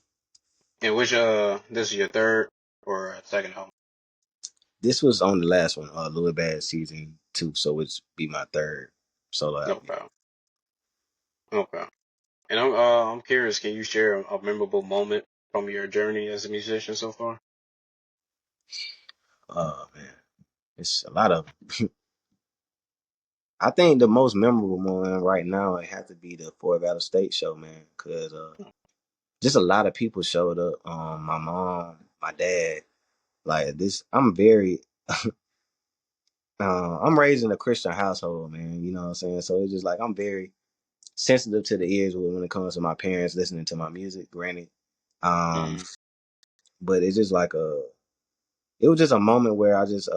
And which this is your third or second album?
This was on the last one, Louy Bag season 2, so it's be my third solo album.
Okay. Okay. And I'm curious, can you share a memorable moment from your journey as a musician so far?
Oh man, it's a lot of. I think the most memorable moment right now it had to be the Fort Valley State show, man, because just a lot of people showed up. My mom, my dad, like this. I'm raised in a Christian household, man. You know what I'm saying? So it's just like I'm very sensitive to the ears when it comes to my parents listening to my music. Granted, um,
Mm-hmm.
but it's just like it was just a moment where I just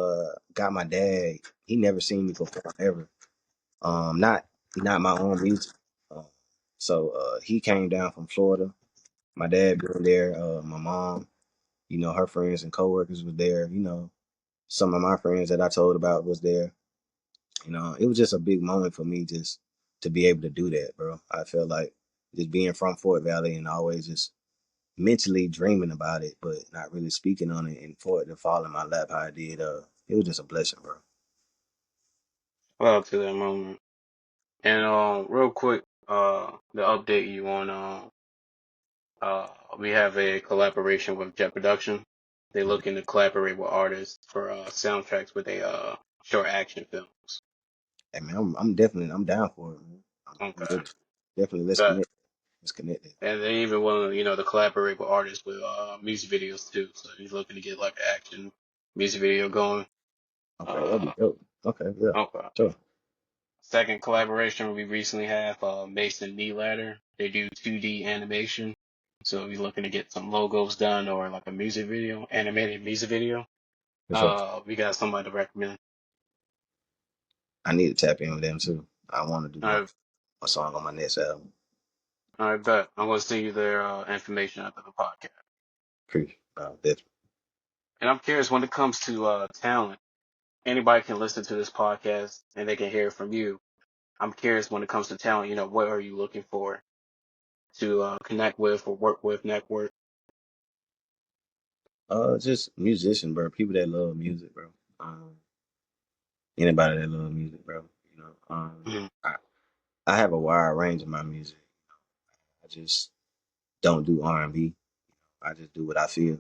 got my dad. He never seen me before ever. Not my own music. Um, so he came down from Florida. My dad been there. My mom, her friends and coworkers was there. Some of my friends that I told about was there. It was just a big moment for me just to be able to do that, bro. I felt like just being from Fort Valley and always just mentally dreaming about it, but not really speaking on it, and for it to fall in my lap how it did, it was just a blessing, bro.
Well, to that moment. And real quick, to update you on uh, we have a collaboration with Jet Production. They're looking to collaborate with artists for soundtracks with a short action films.
Hey man, I'm down for it, man. I'm
Okay.
with it. Definitely let's
But
connect. Let's connect it.
and they even willing, to collaborate with artists with music videos too. So he's looking to get like an action music video going.
Okay, that'd be
Uh,
dope. Okay, yeah,
okay.
sure.
Second collaboration we recently have Mason Knee Ladder. They do 2D animation. So he's looking to get some logos done or like a music video, animated music video.
For sure.
We got somebody to recommend.
I need to tap in with them too. I want to do
I
a song on my next album.
I bet I'm gonna send you their information after the podcast.
Appreciate definitely.
And I'm curious when it comes to talent. Anybody can listen to this podcast and they can hear from you. I'm curious when it comes to talent. What are you looking for to connect with or work with, network?
Just musician, bro. People that love music, bro. Um, Anybody that love music, bro.
Mhm.
I have a wide range of my music. I just don't do R&B. I just do what I feel.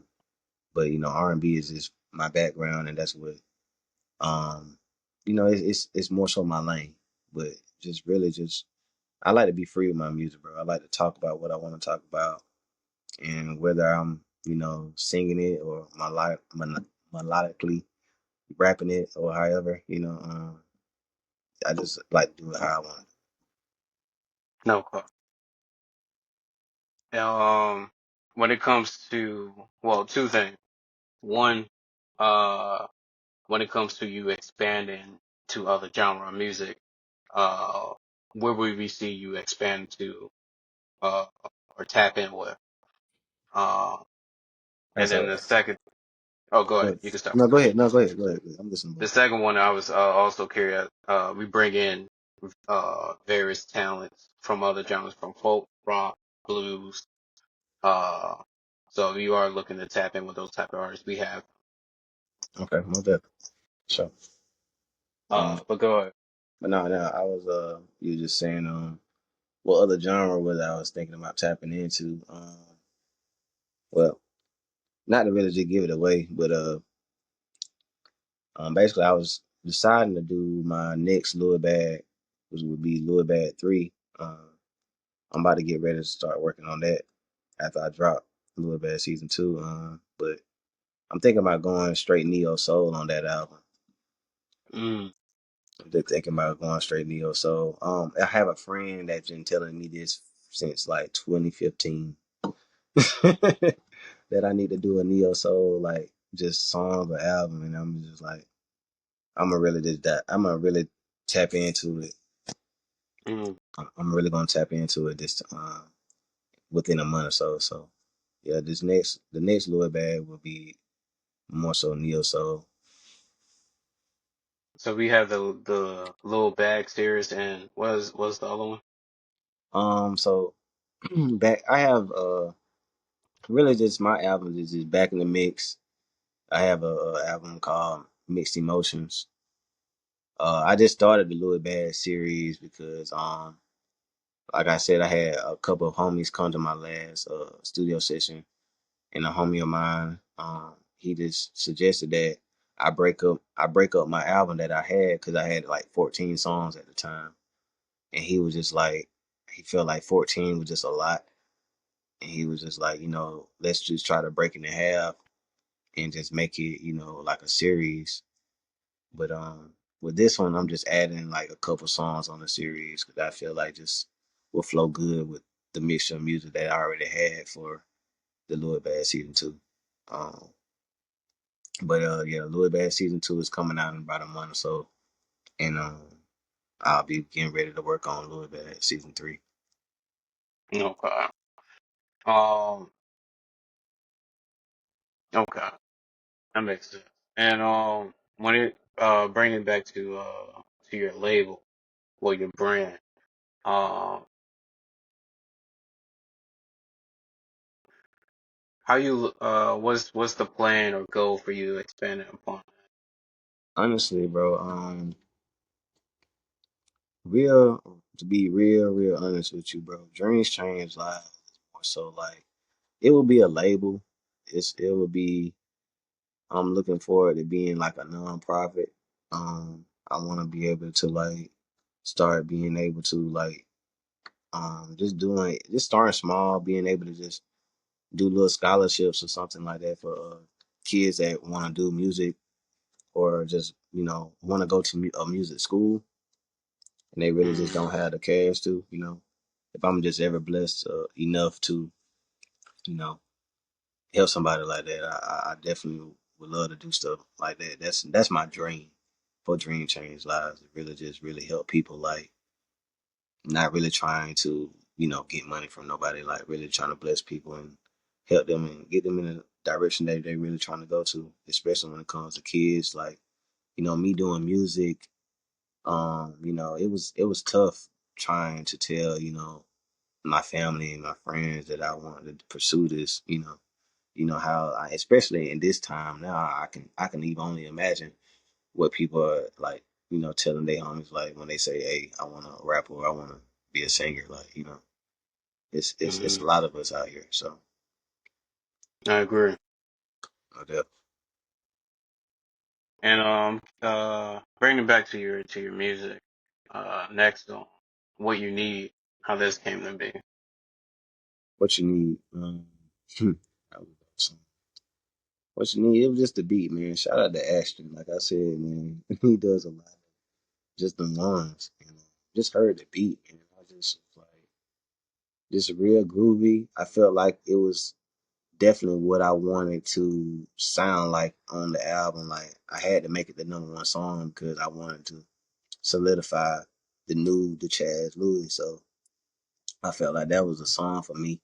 But R&B is just my background, and that's what it's more so my lane. But just really, just I like to be free with my music, bro. I like to talk about what I want to talk about, and whether I'm, singing it or melodically rapping it or however, I just like to do it how I want.
No. Um, when it comes to, well, two things. One, uh, when it comes to you expanding to other genre of music, uh, where would we see you expand to, uh, or tap in with? Uh,
And
and then
so,
the second, oh, go ahead.
no,
You can start
no,
with
go
that.
ahead. No, go ahead. Go ahead. I'm listening, bro.
The second one, I was also curious. We bring in various talents from other genres, from folk, rock, blues. Uh, so if you are looking to tap in with those type of artists, we have.
Okay, my bad. So,
But go ahead.
but no, I was you were just saying what other genre was I was thinking about tapping into. Well, not to really just give it away, but basically I was deciding to do my next Louy Bag, which would be Louy Bag 3. I'm about to get ready to start working on that after I drop Louy Bag season 2. But I'm thinking about going straight neo soul on that album.
Mm,
I'm just thinking about going straight neo soul. I have a friend that's been telling me this since like 2015 that I need to do a neo soul like just song or album, and I'm just like I'm gonna really tap into it.
mm.
I'm really gonna tap into it this within a month or so. So yeah, the next Louis Bag will be more so neo soul.
So we have the little bag series, and what was the other one?
So back I have really just my album is just back in the mix. I have a album called Mixed Emotions. I just started the Louis Bag series because like I said, I had a couple of homies come to my last studio session, and a homie of mine, he just suggested that I break up my album that I had because I had like 14 songs at the time, and he was just like, he felt like 14 was just a lot, and he was just like, let's just try to break it in half and just make it, like a series. But with this one, I'm just adding like a couple songs on the series because I feel like just will flow good with the mixture of music that I already had for the Louis Bag season 2. Um, but yeah, Louis Bag season 2 is coming out in about a month or so, and I'll be getting ready to work on Louis Bag season 3.
Okay. Um. Okay. That makes sense. And when it bringing back to your label, well, your brand. Um. How you what's the plan or goal for you expanding upon?
Honestly, bro, real to be real honest with you, bro. Dreams change lives. More so, like it will be a label. It will be. I'm looking forward to being like a nonprofit. I want to be able to like start being able to like just starting small, being able to just do little scholarships or something like that for kids that want to do music or just want to go to a music school and they really just
Mm,
don't have the cash to. If I'm just ever blessed enough to you know help somebody like that, I definitely would love to do stuff like that. That's my dream for Dream Change Lives. To really just really help people, like not really trying to get money from nobody, like really trying to bless people and help them and get them in the direction that they really trying to go to, especially when it comes to kids. Like me doing music, it was tough trying to tell my family and my friends that I wanted to pursue this. How especially in this time now, I can even only imagine what people are like, telling their homies like when they say, "Hey, I want to rap or I want to be a singer." Like, it's
mm,
a lot of us out here. So,
I agree.
yeah.
And bringing it back to your music, next on what you need. how this came to be.
What you need? I was awesome. What you need? It was just the beat, man. Shout out to Ashton. Like I said, man, he does a lot of just the lines. Just heard the beat, and I just was like, just real groovy. I felt like it was definitely what I wanted to sound like on the album. Like I had to make it the number one song because I wanted to solidify the new Dachazz Louy. So I felt like that was a song for me.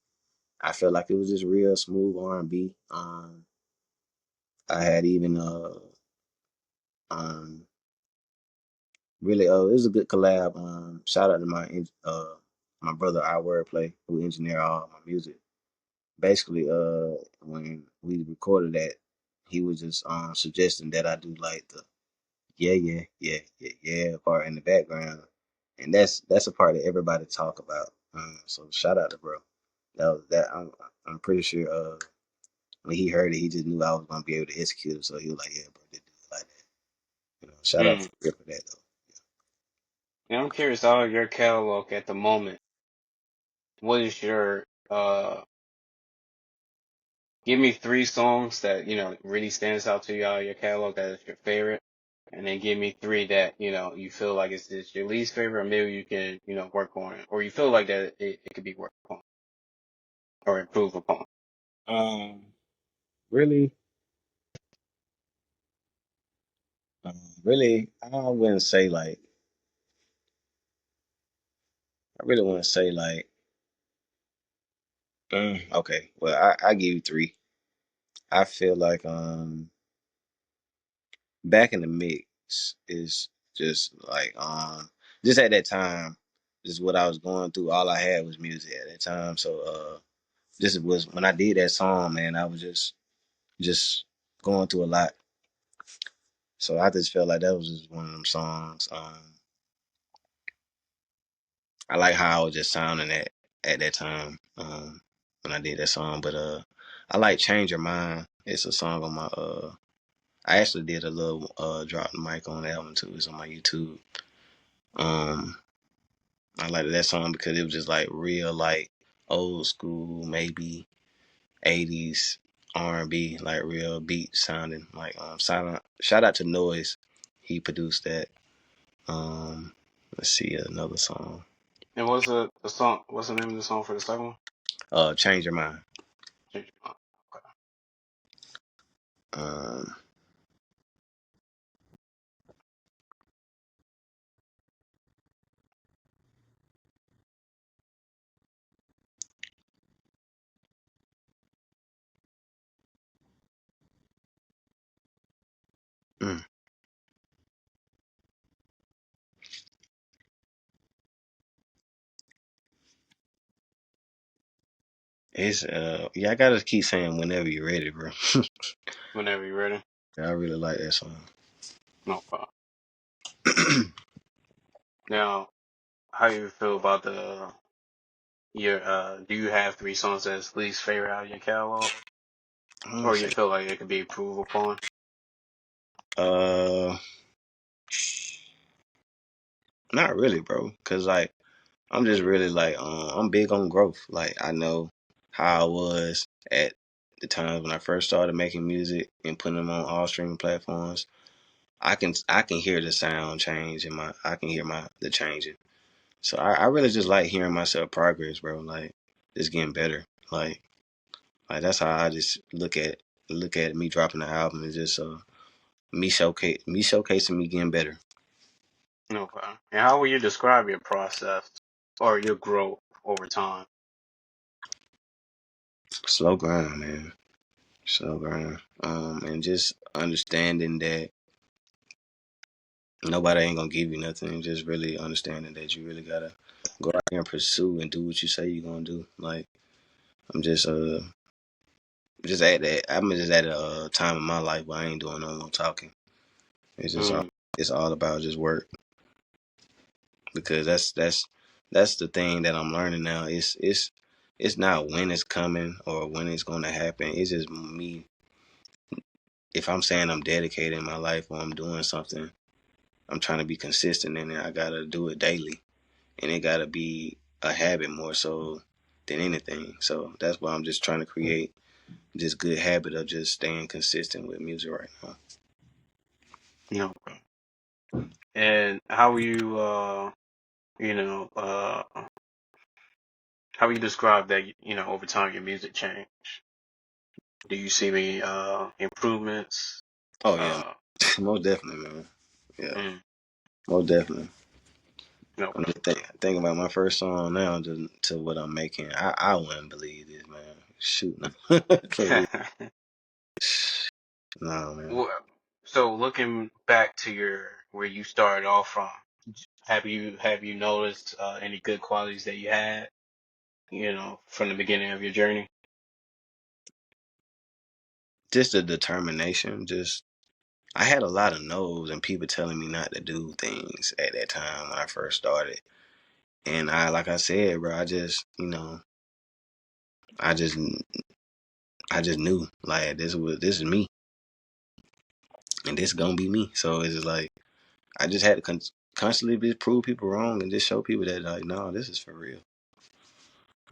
I felt like it was just real smooth R&B. I had even um really it was a good collab. Shout out to my brother I Wordplay who engineered all my music. Basically, when we recorded that, he was just suggesting that I do like the yeah part in the background, and that's a part that everybody talk about. So shout out to bro. I'm pretty sure when he heard it, he just knew I was gonna be able to execute it. So he was like, yeah, bro, just do it like that. Shout out
Mm.
to him for that though.
And I'm curious, out of your catalog at the moment, what is your give me 3 songs that, really stands out to you out of your catalog that is your favorite, and then give me 3 that, you feel like it's your least favorite, or maybe you can, work on it, or you feel like that it could be worked upon or improved upon.
Really, really, I wouldn't say like. I really want to say like. Okay, well, I give you three. I feel like back in the mix is just like just at that time, just what I was going through. All I had was music at that time. So this was when I did that song, man. I was just going through a lot. So I just felt like that was just one of them songs. I like how I was just sounding at that time when I did that song. But I like Change Your Mind. It's a song on my I actually did a little drop the mic on the album too. It's on my YouTube. Um, I like that song because it was just like real, like old school, maybe 80s R&B, like real beat sounding. Like silent. Shout out to Noise, he produced that. Um, let's see another song.
And what's the song? What's the name of the song for the second one?
Change Your Mind.
Change Your Mind. Okay.
Um, mm, it's yeah, I gotta keep saying whenever you're ready, bro.
Whenever you're ready.
I really like that song.
No problem. Now, how you feel about your do you have 3 songs that's least favorite out of your catalog,
I don't
or you
say
feel like it could be improved upon?
uh not really, bro. Cause like I'm just really like I'm big on growth. Like I know how I was at the times when I first started making music and putting them on all streaming platforms. I can hear the sound change and I can hear the changing. So I really just like hearing myself progress, bro. Like just getting better. Like that's how I just look at me dropping the album is just me showcasing me getting better.
Okay. And how would you describe your process or your growth over time?
Slow grind, man. Slow grind. And just understanding that nobody ain't gonna give you nothing. Just really understanding that you really gotta go out there and pursue and do what you say you're gonna do. Like I'm just at that. I'm just at a time in my life where I ain't doing no more talking. It's just
Mm.
it's all about just work because that's the thing that I'm learning now. It's not when it's coming or when it's gonna happen. It's just me. If I'm saying I'm dedicating my life or I'm doing something, I'm trying to be consistent in it. I gotta do it daily, and it gotta be a habit more so than anything. So that's why I'm just trying to create this good habit of just staying consistent with music right now.
No. And how you you know how you describe that over time your music change? Do you see any improvements?
Oh yeah,
Uh,
most definitely, man. Yeah,
mm,
most definitely. I'm
okay.
just thinking about my first song now to what I'm making. I wouldn't believe this, man. Shoot, no. For real. No, man.
Well, so looking back to where you started off from, have you noticed any good qualities that you had, from the beginning of your journey?
Just the determination. Just I had a lot of no's and people telling me not to do things at that time when I first started. And like I said, bro, I just, I just knew like this is me, and this gonna be me. So it's just like I just had to constantly just prove people wrong and just show people that like, no, this is for real.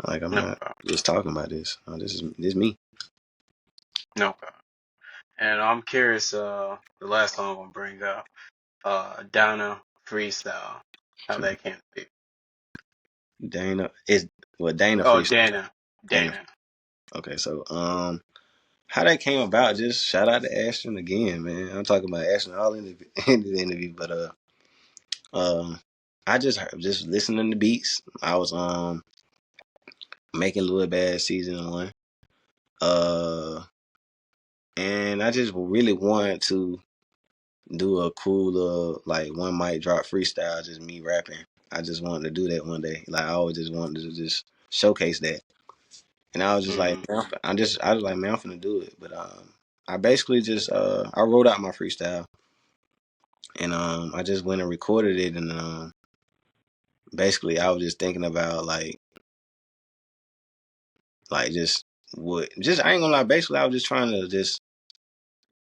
Like I'm
No
not
problem.
just talking about this. No, this is me.
No problem. And I'm curious, the last song I'm gonna bring up, Donna Freestyle, how that came to be.
Dana is Dana
Oh,
freestyle.
Dana.
Dana.
Dana.
Okay, so how that came about? Just shout out to Ashton again, man. I'm talking about Ashton all in the interview, but um, I just listening to beats. I was making Louy Bag season 1, uh, and I just really wanted to do a cool like one mic drop freestyle, just me rapping. I just wanted to do that one day. Like I always just wanted to just showcase that. And I was just like,
Mm-hmm.
man, I was like, man, I'm finna do it. But I basically just I wrote out my freestyle, and I just went and recorded it, and basically I was just thinking about just what just I ain't gonna lie. Basically, I was just trying to just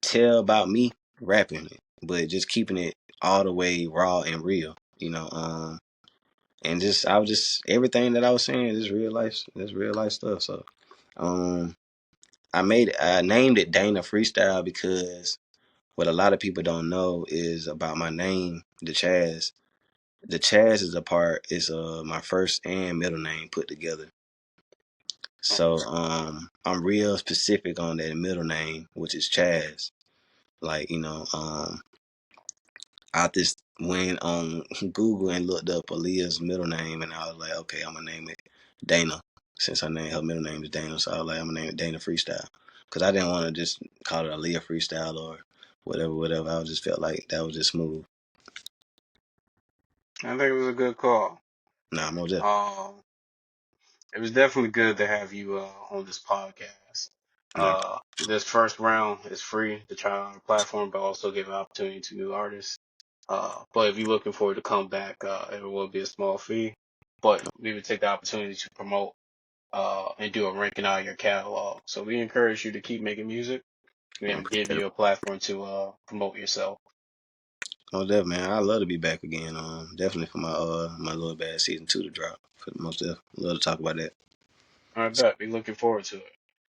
tell about me rapping it, but just keeping it all the way raw and real. And just I was just everything that I was saying is real life. That's real life stuff. So um, I named it Dana Freestyle because what a lot of people don't know is about my name, Dachazz. The Chaz is a part is my first and middle name put together. So I'm real specific on that middle name, which is Chaz. Like, I just went on Google and looked up Aaliyah's middle name, and I was like, okay, I'm gonna name it Dana, since her middle name is Dana. So I was like, I'm gonna name it Dana Freestyle, because I didn't want to just call it Aaliyah Freestyle or whatever. I just felt like that was just smooth.
I think it was a good call.
Nah, more definitely.
Um, it was definitely good to have you on this podcast.
Nah,
This first round is free to try on our platform, but also give an opportunity to new artists. But if you're looking forward to come back, it will be a small fee. But we would take the opportunity to promote and do a ranking out of your catalog. So we encourage you to keep making music
I
and give
appreciate it.
you a platform to promote yourself.
Most definitely, man. I love to be back again. Definitely for my little bad season 2 to drop. For most definitely, love to talk about that.
I bet. Be looking forward to it.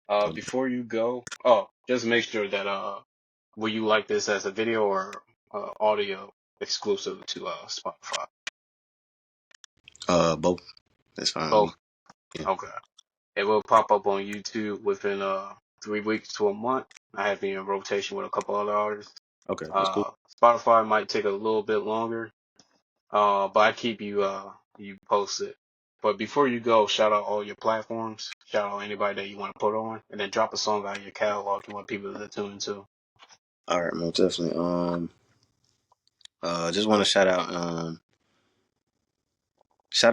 Most
Before you go, just make sure that will you like this as a video or audio exclusive to Spotify?
both. That's fine with me.
Both.
Yeah.
Okay. It will pop up on YouTube within 3 weeks to a month. I have been in rotation with a couple other artists.
Okay, that's cool.
Spotify might take a little bit longer, but I keep you posted. But before you go, shout out all your platforms. Shout out anybody that you want to put on, and then drop a song out of your catalog you want people to tune into.
All right, most definitely. Just want to shout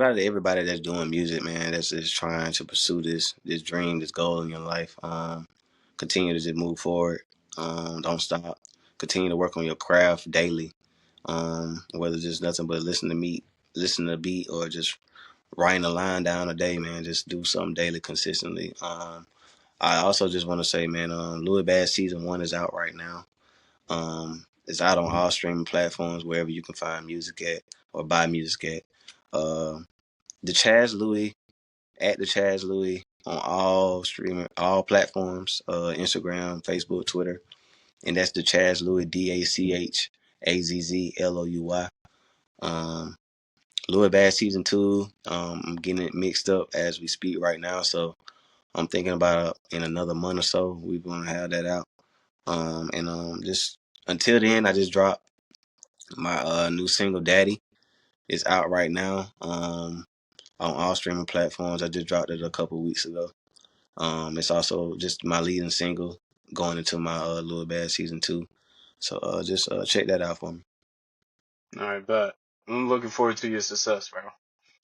out to everybody that's doing music, man. That's just trying to pursue this dream, this goal in your life. Continue to just move forward. Don't stop. Continue to work on your craft daily. Whether it's just nothing but listen to beat, or just writing a line down a day, man. Just do something daily, consistently. I also just want to say, man, Louy Bag season 1 is out right now. It's out on all streaming platforms, wherever you can find music at or buy music at. Uh, Dachazz Louy at Dachazz Louy on all platforms, Instagram, Facebook, Twitter, and that's Dachazz Louy, DACHAZZLOUY. Louy Bag season 2. I'm getting it mixed up as we speak right now, so I'm thinking about in another month or so we're gonna have that out. And just until then, I just dropped my new single "Daddy." It's out right now. On all streaming platforms. I just dropped it a couple weeks ago. It's also just my leading single going into my Louy Bag season 2. So just check that out for me.
All right, bet. I'm looking forward to your success, bro.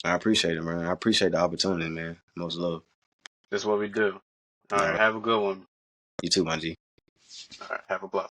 I appreciate it, man. I appreciate the opportunity, man. Most love.
That's what we do. All
All
right,
right.
have a good one.
You too, my G.
All right, have a blessed.